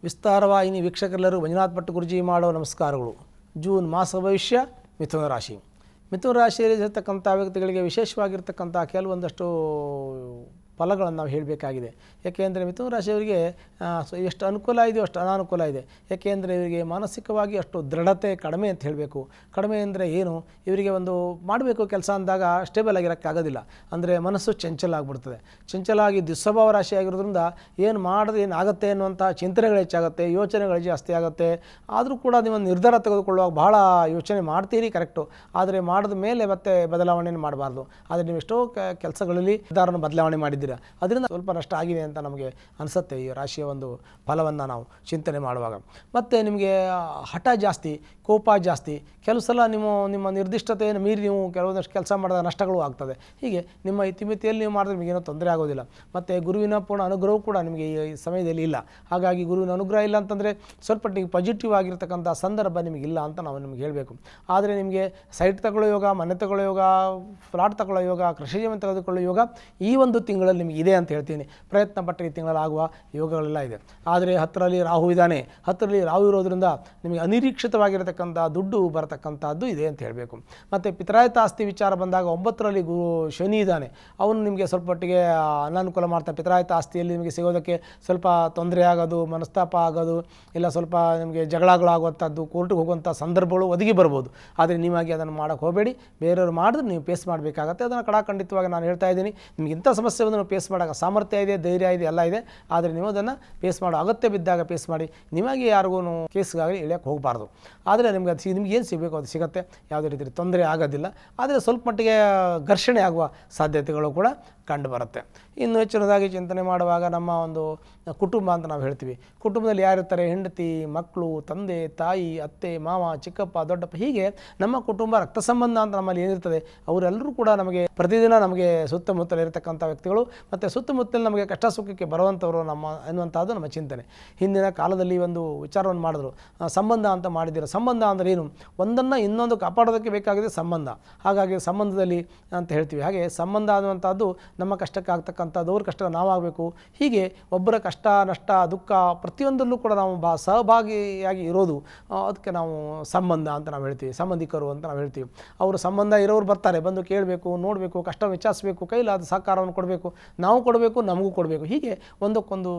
ವಿಸ್ತಾರವಾಹಿನಿ ವೀಕ್ಷಕರೆಲ್ಲರೂ ಮಂಜುನಾಥ್ ಭಟ್ ಗುರುಜಿ ಮಾಡೋ ನಮಸ್ಕಾರಗಳು. ಜೂನ್ ಮಾಸ ಭವಿಷ್ಯ ಮಿಥುನ ರಾಶಿ. ಮಿಥುನ ರಾಶಿಯಲ್ಲಿರ್ತಕ್ಕಂಥ ವ್ಯಕ್ತಿಗಳಿಗೆ ವಿಶೇಷವಾಗಿರ್ತಕ್ಕಂಥ ಕೆಲವೊಂದಷ್ಟು ಫಲಗಳನ್ನು ನಾವು ಹೇಳಬೇಕಾಗಿದೆ. ಏಕೆಂದರೆ ಮಿಥುನ ರಾಶಿಯವರಿಗೆ ಎಷ್ಟು ಅನುಕೂಲ ಇದೆಯೋ ಅಷ್ಟು ಅನಾನುಕೂಲ ಇದೆ. ಏಕೆಂದರೆ ಇವರಿಗೆ ಮಾನಸಿಕವಾಗಿ ಅಷ್ಟು ದೃಢತೆ ಕಡಿಮೆ ಅಂತ ಹೇಳಬೇಕು. ಕಡಿಮೆ ಅಂದರೆ ಏನು, ಇವರಿಗೆ ಒಂದು ಮಾಡಬೇಕು ಕೆಲಸ ಅಂದಾಗ ಸ್ಟೇಬಲ್ ಆಗಿರೋಕ್ಕಾಗೋದಿಲ್ಲ. ಅಂದರೆ ಮನಸ್ಸು ಚಂಚಲ ಆಗಿಬಿಡ್ತದೆ. ಚಂಚಲ ಆಗಿ ದುಸ್ವಭಾವ ರಾಶಿ ಆಗಿರೋದ್ರಿಂದ ಏನು ಮಾಡಿದ್ರೆ ಏನಾಗುತ್ತೆ ಅನ್ನುವಂಥ ಚಿಂತನೆಗಳು ಹೆಚ್ಚಾಗುತ್ತೆ, ಯೋಚನೆಗಳು ಜಾಸ್ತಿ ಆಗುತ್ತೆ. ಆದರೂ ಕೂಡ ನೀವು ನಿರ್ಧಾರ ತೆಗೆದುಕೊಳ್ಳುವಾಗ ಬಹಳ ಯೋಚನೆ ಮಾಡ್ತೀರಿ ಕರೆಕ್ಟು, ಆದರೆ ಮಾಡಿದ ಮೇಲೆ ಮತ್ತೆ ಬದಲಾವಣೆಯನ್ನು ಮಾಡಬಾರ್ದು. ಆದರೆ ನೀವು ಎಷ್ಟೋ ಕೆಲಸಗಳಲ್ಲಿ ನಿರ್ಧಾರವನ್ನು ಬದಲಾವಣೆ ಮಾಡಿದ್ದೀರಿ, ಅದರಿಂದ ಸ್ವಲ್ಪ ನಷ್ಟ ಆಗಿದೆ ಅಂತ ನಮಗೆ ಅನಿಸುತ್ತೆ ಈ ರಾಶಿಯ ಒಂದು ಫಲವನ್ನು ನಾವು ಚಿಂತನೆ ಮಾಡುವಾಗ. ಮತ್ತು ನಿಮಗೆ ಹಠ ಜಾಸ್ತಿ, ಕೋಪ ಜಾಸ್ತಿ. ಕೆಲವು ಸಲ ನಿಮ್ಮ ನಿರ್ದಿಷ್ಟತೆಯನ್ನು ಮೀರಿ ನೀವು ಕೆಲವೊಂದಷ್ಟು ಕೆಲಸ ಮಾಡಿದ ನಷ್ಟಗಳು ಆಗ್ತದೆ. ಹೀಗೆ ನಿಮ್ಮ ಇತಿಮಿತಿಯಲ್ಲಿ ನೀವು ಮಾಡಿದ್ರೆ ನಿಮಗೇನೋ ತೊಂದರೆ ಆಗೋದಿಲ್ಲ. ಮತ್ತು ಗುರುವಿನ ಪೂರ್ಣ ಅನುಗ್ರಹವೂ ಕೂಡ ನಿಮಗೆ ಈ ಸಮಯದಲ್ಲಿ ಇಲ್ಲ. ಹಾಗಾಗಿ ಗುರುವಿನ ಅನುಗ್ರಹ ಇಲ್ಲ ಅಂತಂದರೆ ಸ್ವಲ್ಪ ನಿಮಗೆ ಪಾಸಿಟಿವ್ ಆಗಿರ್ತಕ್ಕಂಥ ಸಂದರ್ಭ ನಿಮಗಿಲ್ಲ ಅಂತ ನಾವು ನಿಮಗೆ ಹೇಳಬೇಕು. ಆದರೆ ನಿಮಗೆ ಸೈಟ್ ತಗೊಳ್ಳೋ ಯೋಗ, ಮನೆ ತಗೊಳ್ಳೋ ಯೋಗ, ಫ್ಲಾಟ್ ತಗೊಳ್ಳೋ ಯೋಗ, ಕೃಷಿ ಜಮೀನು ತೆಗೆದುಕೊಳ್ಳೋ ಯೋಗ ಈ ಒಂದು ತಿಂಗಳಲ್ಲಿ ನಿಮಗೆ ಇದೆ ಅಂತ ಹೇಳ್ತೀನಿ. ಪ್ರಯತ್ನ ಪಟ್ಟರೆ ಈ ತಿಂಗಳಲ್ಲಿ ಆಗುವ ಯೋಗಗಳೆಲ್ಲ ಇದೆ. ಆದರೆ 10ರಲ್ಲಿ ರಾಹು ಇದ್ದಾನೆ. 10ರಲ್ಲಿ ರಾಹು ಇರೋದ್ರಿಂದ ನಿಮಗೆ ಅನಿರೀಕ್ಷಿತವಾಗಿರತಕ್ಕಂಥ ದುಡ್ಡು ಬರತಕ್ಕಂಥದ್ದು ಇದೆ ಅಂತ ಹೇಳಬೇಕು. ಮತ್ತು ಪಿತ್ರಾಯತ ಆಸ್ತಿ ವಿಚಾರ ಬಂದಾಗ 9ರಲ್ಲಿ ಶನಿ ಇದ್ದಾನೆ. ಅವನು ನಿಮಗೆ ಸ್ವಲ್ಪ ಮಟ್ಟಿಗೆ ಅನಾನುಕೂಲ ಮಾಡ್ತಾನೆ. ಪಿತ್ರಾಯತ ಆಸ್ತಿಯಲ್ಲಿ ನಿಮಗೆ ಸಿಗೋದಕ್ಕೆ ಸ್ವಲ್ಪ ತೊಂದರೆ ಆಗೋದು, ಮನಸ್ತಾಪ ಆಗೋದು, ಇಲ್ಲ ಸ್ವಲ್ಪ ನಿಮಗೆ ಜಗಳಗಳಾಗುವಂಥದ್ದು, ಕೋರ್ಟಿಗೆ ಹೋಗುವಂಥ ಸಂದರ್ಭಗಳು ಒದಗಿ ಬರ್ಬೋದು. ಆದರೆ ನೀವಾಗಿ ಅದನ್ನು ಮಾಡೋಕ್ಕೆ ಹೋಗಬೇಡಿ. ಬೇರೆಯವರು ಮಾಡಿದ್ರೆ ನೀವು ಫೇಸ್ ಮಾಡಬೇಕಾಗತ್ತೆ. ಅದನ್ನು ಕಡಾಖಂಡಿತವಾಗಿ ನಾನು ಹೇಳ್ತಾ ಇದ್ದೀನಿ. ನಿಮಗೆ ಇಂಥ ಸಮಸ್ಯೆಯನ್ನು ನೀವು ಫೇಸ್ ಮಾಡೋಕ್ಕೆ ಸಾಮರ್ಥ್ಯ ಇದೆ, ಧೈರ್ಯ ಇದೆ, ಎಲ್ಲ ಇದೆ. ಆದರೆ ನೀವು ಅದನ್ನು ಫೇಸ್ ಮಾಡೋ ಅಗತ್ಯ ಬಿದ್ದಾಗ ಫೇಸ್ ಮಾಡಿ. ನಿಮಗೆ ಯಾರಿಗೂ ಕೇಸ್ಗಾಗಲಿ ಇಳಿಯೋಕ್ಕೆ ಹೋಗಬಾರ್ದು. ಆದರೆ ನಿಮ್ಗೆ ನಿಮ್ಗೆ ಏನು ಸಿಗಬೇಕು ಅದು ಸಿಗುತ್ತೆ, ಯಾವುದೇ ರೀತಿ ತೊಂದರೆ ಆಗೋದಿಲ್ಲ. ಆದರೆ ಸ್ವಲ್ಪ ಮಟ್ಟಿಗೆ ಘರ್ಷಣೆ ಆಗುವ ಸಾಧ್ಯತೆಗಳು ಕೂಡ ಕಂಡು ಬರುತ್ತೆ. ಇನ್ನು ಹೆಚ್ಚಿನದಾಗಿ ಚಿಂತನೆ ಮಾಡುವಾಗ ನಮ್ಮ ಒಂದು ಕುಟುಂಬ ಅಂತ ನಾವು ಹೇಳ್ತೀವಿ. ಕುಟುಂಬದಲ್ಲಿ ಯಾರಿರ್ತಾರೆ, ಹೆಂಡತಿ, ಮಕ್ಕಳು, ತಂದೆ, ತಾಯಿ, ಅತ್ತೆ, ಮಾವ, ಚಿಕ್ಕಪ್ಪ, ದೊಡ್ಡಪ್ಪ, ಹೀಗೆ ನಮ್ಮ ಕುಟುಂಬ ರಕ್ತ ಸಂಬಂಧ ಅಂತ ನಮ್ಮಲ್ಲಿ ಏನಿರ್ತದೆ ಅವರೆಲ್ಲರೂ ಕೂಡ ನಮಗೆ ಪ್ರತಿದಿನ ನಮಗೆ ಸುತ್ತಮುತ್ತಲಿರತಕ್ಕಂಥ ವ್ಯಕ್ತಿಗಳು. ಮತ್ತು ಸುತ್ತಮುತ್ತಲು ನಮಗೆ ಕಷ್ಟ ಸುಖಕ್ಕೆ ಬರುವಂಥವರು ನಮ್ಮ ಎನ್ನುವಂಥದ್ದು ನಮ್ಮ ಚಿಂತನೆ. ಹಿಂದಿನ ಕಾಲದಲ್ಲಿ ಒಂದು ವಿಚಾರವನ್ನು ಮಾಡಿದ್ರು, ಸಂಬಂಧ ಅಂತ ಮಾಡಿದ್ದೀರ. ಸಂಬಂಧ ಅಂದರೆ ಏನು, ಒಂದನ್ನು ಇನ್ನೊಂದು ಕಾಪಾಡೋದಕ್ಕೆ ಬೇಕಾಗಿದೆ ಸಂಬಂಧ. ಹಾಗಾಗಿ ಸಂಬಂಧದಲ್ಲಿ ಅಂತ ಹೇಳ್ತೀವಿ. ಹಾಗೆ ಸಂಬಂಧ ಅನ್ನುವಂಥದ್ದು ನಮ್ಮ ಕಷ್ಟಕ್ಕೆ ಆಗ್ತಕ್ಕಂಥದ್ದು, ಅವ್ರ ಕಷ್ಟ ನಾವಾಗಬೇಕು. ಹೀಗೆ ಒಬ್ಬರ ಕಷ್ಟ, ನಷ್ಟ, ದುಃಖ ಪ್ರತಿಯೊಂದರಲ್ಲೂ ಕೂಡ ನಾವು ಸಹಭಾಗಿಯಾಗಿ ಇರೋದು, ಅದಕ್ಕೆ ನಾವು ಸಂಬಂಧ ಅಂತ ನಾವು ಹೇಳ್ತೀವಿ. ಸಂಬಂಧಿಕರು ಅಂತ ನಾವು ಹೇಳ್ತೀವಿ. ಅವರು ಸಂಬಂಧ ಇರೋರು ಬರ್ತಾರೆ, ಬಂದು ಕೇಳಬೇಕು, ನೋಡಬೇಕು, ಕಷ್ಟ ವಿಚಾರಿಸಬೇಕು, ಕೈಲಾದ ಸಹಕಾರವನ್ನು ಕೊಡಬೇಕು, ನಾವು ಕೊಡಬೇಕು, ನಮಗೂ ಕೊಡಬೇಕು. ಹೀಗೆ ಒಂದಕ್ಕೊಂದು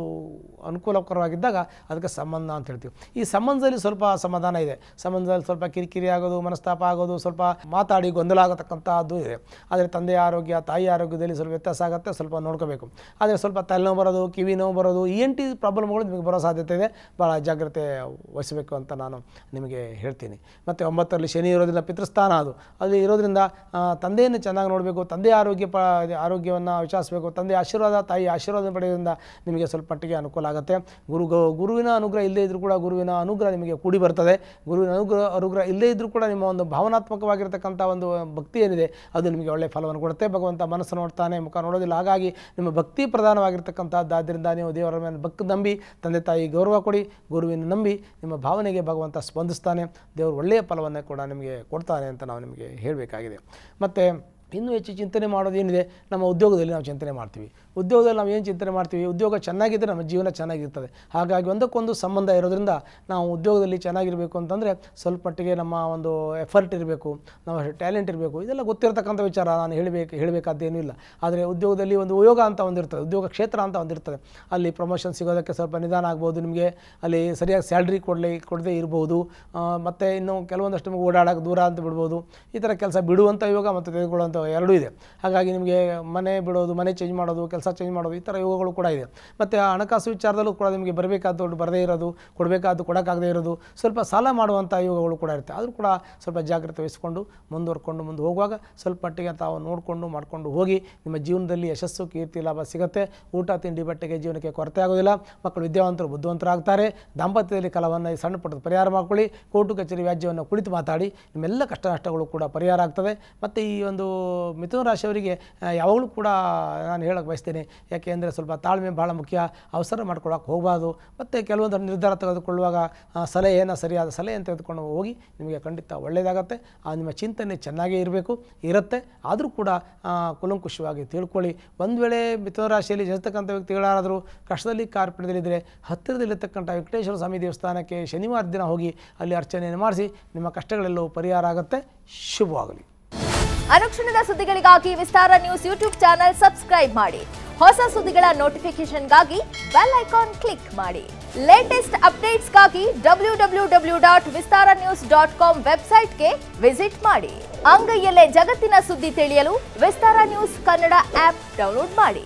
ಅನುಕೂಲಕರವಾಗಿದ್ದಾಗ ಅದಕ್ಕೆ ಸಂಬಂಧ ಅಂತ ಹೇಳ್ತೀವಿ. ಈ ಸಂಬಂಧದಲ್ಲಿ ಸ್ವಲ್ಪ ಸಮಾಧಾನ ಇದೆ. ಸಂಬಂಧದಲ್ಲಿ ಸ್ವಲ್ಪ ಕಿರಿಕಿರಿ ಆಗೋದು, ಮನಸ್ತಾಪ ಆಗೋದು, ಸ್ವಲ್ಪ ಮಾತಾಡಿ ಗೊಂದಲ ಆಗತಕ್ಕಂಥದ್ದು ಇದೆ. ಆದರೆ ತಂದೆಯ ಆರೋಗ್ಯ, ತಾಯಿ ಆರೋಗ್ಯದಲ್ಲಿ ಸ್ವಲ್ಪ ವ್ಯತ್ಯಾಸ ಆಗುತ್ತೆ, ಸ್ವಲ್ಪ ನೋಡ್ಕೋಬೇಕು. ಆದರೆ ಸ್ವಲ್ಪ ತಲೆನೋವು ಬರೋದು, ಕಿವಿ ನೋವು ಬರೋದು, ENT ಪ್ರಾಬ್ಲಮ್ಗಳು ನಿಮಗೆ ಬರೋ ಸಾಧ್ಯತೆ ಇದೆ. ಭಾಳ ಜಾಗ್ರತೆ ವಹಿಸಬೇಕು ಅಂತ ನಾನು ನಿಮಗೆ ಹೇಳ್ತೀನಿ. ಮತ್ತು 9ರಲ್ಲಿ ಶನಿ ಇರೋದ್ರಿಂದ ಪಿತೃಸ್ಥಾನ ಅದು ಇರೋದ್ರಿಂದ ತಂದೆಯನ್ನು ಚೆನ್ನಾಗಿ ನೋಡಬೇಕು, ತಂದೆಯ ಆರೋಗ್ಯವನ್ನು ವಿಚಾರಿಸಬೇಕು. ತಂದೆಯ ಆಶೀರ್ವಾದ, ತಾಯಿ ಆಶೀರ್ವಾದ ಪಡೆಯೋದ್ರಿಂದ ನಿಮಗೆ ಸ್ವಲ್ಪ ಮಟ್ಟಿಗೆ ಅನುಕೂಲ ಆಗುತ್ತೆ. ಗುರುವಿನ ಅನುಗ್ರಹ ಇಲ್ಲದೇ ಇದ್ದರೂ ಕೂಡ ಗುರುವಿನ ಅನುಗ್ರಹ ನಿಮಗೆ ಕೂಡಿ ಬರ್ತದೆ. ಗುರುವಿನ ಅನುಗ್ರಹ ಇಲ್ಲದೇ ಇದ್ದರೂ ಕೂಡ ನಿಮ್ಮ ಒಂದು ಭಾವನಾತ್ಮಕವಾಗಿರ್ತಕ್ಕಂಥ ಒಂದು ಭಕ್ತಿ ಏನಿದೆ ಅದು ನಿಮಗೆ ಒಳ್ಳೆಯ ಫಲವನ್ನು ಕೊಡುತ್ತೆ. ಭಗವಂತ ಮನಸ್ಸು ನೋಡ್ತಾನೆ, ಮುಖ ನೋಡೋದಿಲ್ಲ. ಹಾಗಾಗಿ ನಿಮ್ಮ ಭಕ್ತಿ ಪ್ರಧಾನವಾಗಿರ್ತಕ್ಕಂಥದ್ದು. ಆದ್ದರಿಂದ ನೀವು ದೇವರ ಮೇಲೆ ಭಕ್ತಿ ನಂಬಿ, ತಂದೆ ತಾಯಿ ಗೌರವ ಕೊಡಿ, ಗುರುವಿನ ನಂಬಿ ನಿಮ್ಮ ಭಾವನೆಗೆ ಭಗವಂತ ಸ್ಪಂದಿಸ್ತಾನೆ. ದೇವರು ಒಳ್ಳೆಯ ಫಲವನ್ನು ಕೂಡ ನಿಮಗೆ ಕೊಡ್ತಾನೆ ಅಂತ ನಾವು ನಿಮಗೆ ಹೇಳಬೇಕಾಗಿದೆ. ಮತ್ತು ಇನ್ನೂ ಹೆಚ್ಚು ಚಿಂತನೆ ಮಾಡೋದೇನಿದೆ, ನಮ್ಮ ಉದ್ಯೋಗದಲ್ಲಿ ನಾವು ಚಿಂತನೆ ಮಾಡ್ತೀವಿ. ಉದ್ಯೋಗದಲ್ಲಿ ನಾವು ಏನು ಚಿಂತನೆ ಮಾಡ್ತೀವಿ, ಉದ್ಯೋಗ ಚೆನ್ನಾಗಿದ್ದರೆ ನಮ್ಮ ಜೀವನ ಚೆನ್ನಾಗಿರ್ತದೆ. ಹಾಗಾಗಿ ಒಂದಕ್ಕೊಂದು ಸಂಬಂಧ ಇರೋದ್ರಿಂದ ನಾವು ಉದ್ಯೋಗದಲ್ಲಿ ಚೆನ್ನಾಗಿರಬೇಕು ಅಂತಂದರೆ ಸ್ವಲ್ಪ ಮಟ್ಟಿಗೆ ನಮ್ಮ ಒಂದು ಎಫರ್ಟ್ ಇರಬೇಕು, ನಾವು ಟ್ಯಾಲೆಂಟ್ ಇರಬೇಕು. ಇದೆಲ್ಲ ಗೊತ್ತಿರತಕ್ಕಂಥ ವಿಚಾರ, ನಾನು ಹೇಳಬೇಕಾದ್ದೇನೂ ಇಲ್ಲ. ಆದರೆ ಉದ್ಯೋಗದಲ್ಲಿ ಒಂದು ಉದ್ಯೋಗ ಅಂತ ಒಂದಿರ್ತದೆ, ಉದ್ಯೋಗ ಕ್ಷೇತ್ರ ಅಂತ ಒಂದಿರ್ತದೆ. ಅಲ್ಲಿ ಪ್ರಮೋಷನ್ ಸಿಗೋದಕ್ಕೆ ಸ್ವಲ್ಪ ನಿಧಾನ ಆಗ್ಬೋದು, ನಿಮಗೆ ಅಲ್ಲಿ ಸರಿಯಾಗಿ ಸ್ಯಾಲ್ರಿ ಕೊಡದೇ ಇರ್ಬೋದು. ಮತ್ತು ಇನ್ನು ಕೆಲವೊಂದಷ್ಟು ನಿಮಗೆ ಓಡಾಡೋಕ್ಕೆ ದೂರ ಅಂತ ಬಿಡ್ಬೋದು. ಈ ಥರ ಕೆಲಸ ಬಿಡುವಂಥ ಯೋಗ ಮತ್ತು ತೆಗೆದುಕೊಳ್ಳುವಂಥ ಎರಡೂ ಇದೆ. ಹಾಗಾಗಿ ನಿಮಗೆ ಮನೆ ಬಿಡೋದು, ಮನೆ ಚೇಂಜ್ ಮಾಡೋದು, ಕೆಲಸ ಚೇಂಜ್ ಮಾಡೋದು, ಈ ಥರ ಯೋಗಗಳು ಕೂಡ ಇದೆ. ಮತ್ತು ಹಣಕಾಸು ವಿಚಾರದಲ್ಲೂ ಕೂಡ ನಿಮಗೆ ಬರಬೇಕಾದ ದುಡ್ಡು ಬರದೇ ಇರೋದು, ಕೊಡಬೇಕಾದ್ದು ಕೊಡೋಕ್ಕಾಗದೇ ಇರೋದು, ಸ್ವಲ್ಪ ಸಾಲ ಮಾಡುವಂಥ ಯೋಗಗಳು ಕೂಡ ಇರುತ್ತೆ. ಆದರೂ ಕೂಡ ಸ್ವಲ್ಪ ಜಾಗ್ರತೆ ವಹಿಸ್ಕೊಂಡು ಮುಂದೆ ಹೋಗುವಾಗ ಸ್ವಲ್ಪ ಮಟ್ಟಿಗೆ ತಾವು ನೋಡಿಕೊಂಡು ಮಾಡಿಕೊಂಡು ಹೋಗಿ. ನಿಮ್ಮ ಜೀವನದಲ್ಲಿ ಯಶಸ್ಸು, ಕೀರ್ತಿ, ಲಾಭ ಸಿಗುತ್ತೆ. ಊಟ, ತಿಂಡಿ, ಬಟ್ಟೆಗೆ ಜೀವನಕ್ಕೆ ಕೊರತೆ ಆಗೋದಿಲ್ಲ. ಮಕ್ಕಳು ವಿದ್ಯಾವಂತರು ಬುದ್ಧಿವಂತರಾಗ್ತಾರೆ. ದಾಂಪತ್ಯದಲ್ಲಿ ಕಲವನ್ನು ಸಣ್ಣ ಪುಟ್ಟದ ಪರಿಹಾರ ಮಾಡ್ಕೊಳ್ಳಿ. ಕೋರ್ಟು ಕಚೇರಿ ವ್ಯಾಜ್ಯವನ್ನು ಕುಳಿತು ಮಾತಾಡಿ. ನಿಮ್ಮೆಲ್ಲ ಕಷ್ಟ ನಷ್ಟಗಳು ಕೂಡ ಪರಿಹಾರ ಆಗ್ತದೆ. ಮತ್ತು ಈ ಒಂದು ಮಿಥುನ ರಾಶಿಯವರಿಗೆ ಯಾವಾಗಲೂ ಕೂಡ ನಾನು ಹೇಳಕ್ಕೆ ಬಯಸ್ತೇನೆ. ಯಾಕೆಂದರೆ ಸ್ವಲ್ಪ ತಾಳ್ಮೆ ಭಾಳ ಮುಖ್ಯ. ಅವಸರ ಮಾಡ್ಕೊಳ್ಳೋಕೆ ಹೋಗಬಾರ್ದು. ಮತ್ತು ಕೆಲವೊಂದು ನಿರ್ಧಾರ ತೆಗೆದುಕೊಳ್ಳುವಾಗ ಸಲಹೆಯನ್ನು ಸರಿಯಾದ ಸಲಹೆಯನ್ನು ತೆಗೆದುಕೊಂಡು ಹೋಗಿ ನಿಮಗೆ ಖಂಡಿತ ಒಳ್ಳೆಯದಾಗತ್ತೆ. ನಿಮ್ಮ ಚಿಂತನೆ ಚೆನ್ನಾಗೇ ಇರುತ್ತೆ. ಆದರೂ ಕೂಡ ಕುಲಂಕುಷವಾಗಿ ತಿಳ್ಕೊಳ್ಳಿ. ಒಂದು ವೇಳೆ ಮಿಥುನ ರಾಶಿಯಲ್ಲಿ ಜನಿಸ್ತಕ್ಕಂಥ ವ್ಯಕ್ತಿಗಳಾದರೂ ಕಷ್ಟದಲ್ಲಿ ಕಾರ್ಪಣ್ಯದಲ್ಲಿದ್ದರೆ ಹತ್ತಿರದಲ್ಲಿರ್ತಕ್ಕಂಥ ವೆಂಕಟೇಶ್ವರ ಸ್ವಾಮಿ ದೇವಸ್ಥಾನಕ್ಕೆ ಶನಿವಾರ ದಿನ ಹೋಗಿ ಅಲ್ಲಿ ಅರ್ಚನೆಯನ್ನು ಮಾಡಿಸಿ ನಿಮ್ಮ ಕಷ್ಟಗಳೆಲ್ಲವೂ ಪರಿಹಾರ ಆಗುತ್ತೆ. ಶುಭವಾಗಲಿ. ಅನುಕ್ಷಣದ ಸುದ್ದಿಗಳಿಗಾಗಿ ವಿಸ್ತಾರ ನ್ಯೂಸ್ ಯೂಟ್ಯೂಬ್ ಚಾನೆಲ್ ಸಬ್ಸ್ಕ್ರೈಬ್ ಮಾಡಿ. ಹೊಸ ಸುದ್ದಿಗಳ ನೋಟಿಫಿಕೇಶನ್ಗಾಗಿ ಬೆಲ್ ಐಕಾನ್ ಕ್ಲಿಕ್ ಮಾಡಿ. ಲೇಟೆಸ್ಟ್ ಅಪ್ಡೇಟ್ಸ್ಗಾಗಿ www.vistaranews.com ವೆಬ್ಸೈಟ್ಗೆ ವಿಸಿಟ್ ಮಾಡಿ. ಅಂಗೈಯಲ್ಲೇ ಜಗತ್ತಿನ ಸುದ್ದಿ ತಿಳಿಯಲು ವಿಸ್ತಾರ ನ್ಯೂಸ್ ಕನ್ನಡ ಆಪ್ ಡೌನ್ಲೋಡ್ ಮಾಡಿ.